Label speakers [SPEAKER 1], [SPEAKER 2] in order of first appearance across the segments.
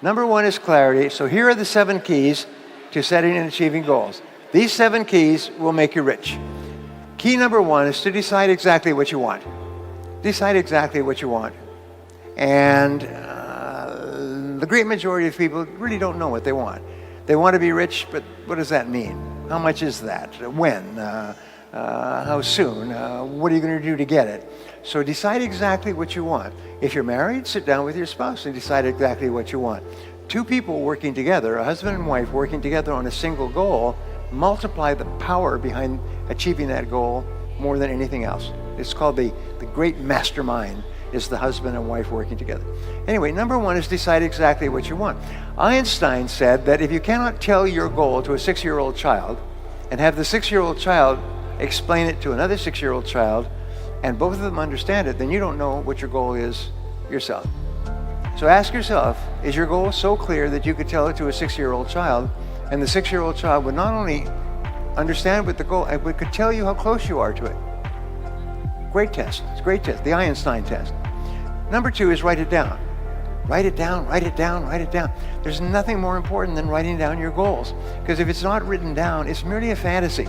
[SPEAKER 1] Number one is clarity. So here are the 7 keys to setting and achieving goals. These 7 keys will make you rich. Key number 1 is to decide exactly what you want. Decide exactly what you want. And the great majority of people really don't know what they want. They want to be rich, but what does that mean? How much is that? When? How soon? What are you going to do to get it? So decide exactly what you want. If you're married, sit down with your spouse and decide exactly what you want. 2 people working together, a husband and wife working together on a single goal, multiply the power behind achieving that goal more than anything else. It's called the great mastermind, is the husband and wife working together. Anyway, number 1 is decide exactly what you want. Einstein said that if you cannot tell your goal to a 6-year-old child and have the 6-year-old child explain it to another 6-year-old child and both of them understand it, then you don't know what your goal is yourself. So ask yourself, is your goal so clear that you could tell it to a 6-year-old child and the 6-year-old child would not only understand what the goal, but could tell you how close you are to it? Great test. It's a great test, the Einstein test. Number 2 is write it down. Write it down, write it down, write it down. There's nothing more important than writing down your goals, because if it's not written down, it's merely a fantasy.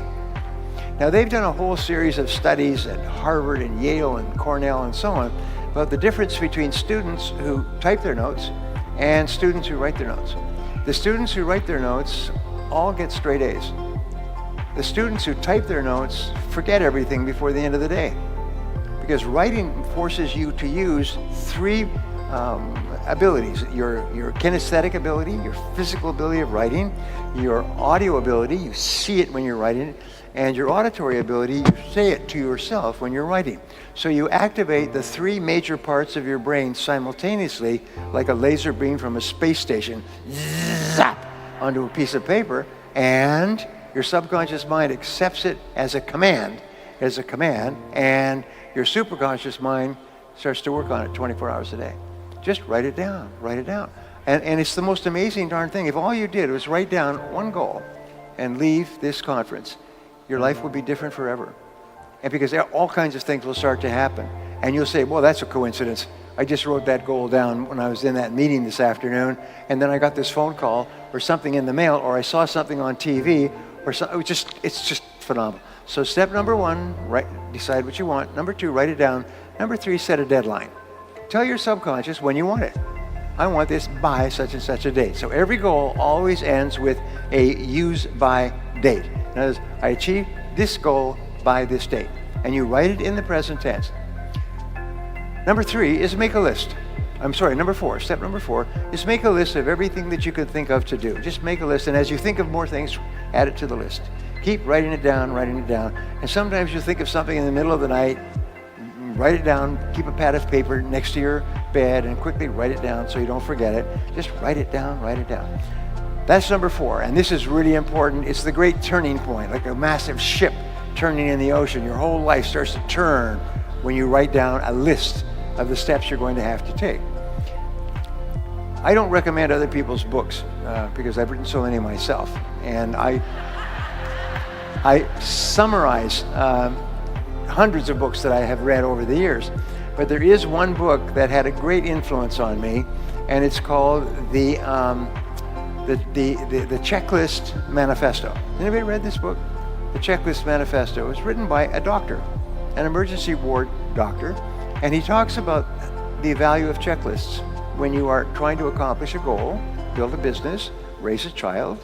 [SPEAKER 1] Now, they've done a whole series of studies at Harvard and Yale and Cornell and so on about the difference between students who type their notes and students who write their notes. The students who write their notes all get straight A's. The students who type their notes forget everything before the end of the day, because writing forces you to use 3 abilities: your kinesthetic ability, your physical ability of writing, your audio ability, you see it when you're writing it, and your auditory ability, you say it to yourself when you're writing. So you activate the 3 major parts of your brain simultaneously, like a laser beam from a space station, zap, onto a piece of paper, and your subconscious mind accepts it as a command, and your superconscious mind starts to work on it 24 hours a day. Just write it down, write it down. And it's the most amazing darn thing. If all you did was write down one goal and leave this conference, your life will be different forever. And because all kinds of things will start to happen. And you'll say, well, that's a coincidence. I just wrote that goal down when I was in that meeting this afternoon, and then I got this phone call or something in the mail, or I saw something on TV, or something. It's just phenomenal. So step number 1, decide what you want. Number 2, write it down. Number 3, set a deadline. Tell your subconscious when you want it. I want this by such and such a date. So every goal always ends with a use by date. In other words, I achieved this goal by this date. And you write it in the present tense. Number 3 is make a list. Number 4, step number 4 is make a list of everything that you can think of to do. Just make a list, and as you think of more things, add it to the list. Keep writing it down, and sometimes you think of something in the middle of the night, write it down, keep a pad of paper next to your bed, and quickly write it down so you don't forget it. Just write it down, That's number 4, and this is really important. It's the great turning point, like a massive ship turning in the ocean. Your whole life starts to turn when you write down a list of the steps you're going to have to take. I don't recommend other people's books because I've written so many myself, and I summarize hundreds of books that I have read over the years, but there is one book that had a great influence on me, and it's called the Checklist Manifesto. Anybody read this book? The Checklist Manifesto. It was written by a doctor, an emergency ward doctor, and he talks about the value of checklists when you are trying to accomplish a goal, build a business, raise a child,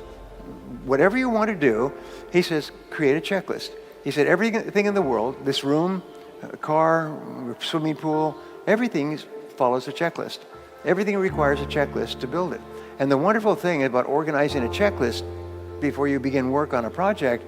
[SPEAKER 1] whatever you want to do. He says, create a checklist. He said, everything in the world, this room, a car, swimming pool, everything follows a checklist. Everything requires a checklist to build it. And the wonderful thing about organizing a checklist before you begin work on a project,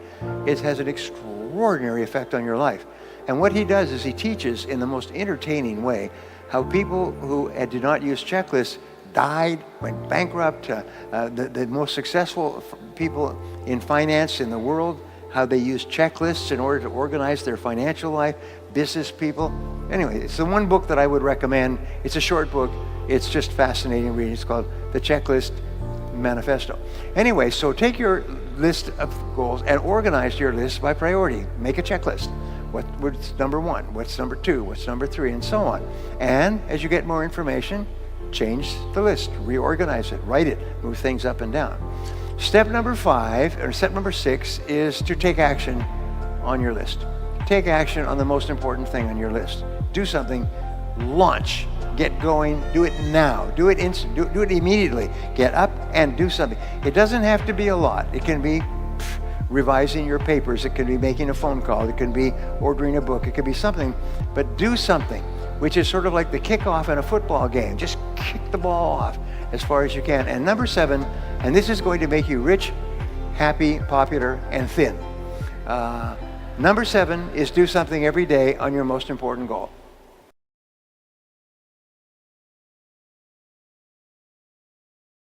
[SPEAKER 1] it has an extraordinary effect on your life. And what he does is he teaches in the most entertaining way how people who did not use checklists died, went bankrupt, the most successful people in finance in the world, how they use checklists in order to organize their financial life, business people. Anyway, it's the one book that I would recommend. It's a short book. It's just fascinating reading. It's called The Checklist Manifesto. Anyway, so take your list of goals and organize your list by priority. Make a checklist. What's number 1? What's number 2? What's number 3? And so on. And as you get more information, change the list, reorganize it, write it, move things up and down. Step number 6 is to take action on your list. Take action on the most important thing on your list. Do something, launch, get going, do it now, do it instant, do it immediately. Get up and do something. It doesn't have to be a lot. It can be revising your papers, it can be making a phone call, it can be ordering a book, it could be something, but do something, which is sort of like the kickoff in a football game. Just kick the ball off as far as you can. And number 7, and this is going to make you rich, happy, popular, and thin. Number 7 is do something every day on your most important goal.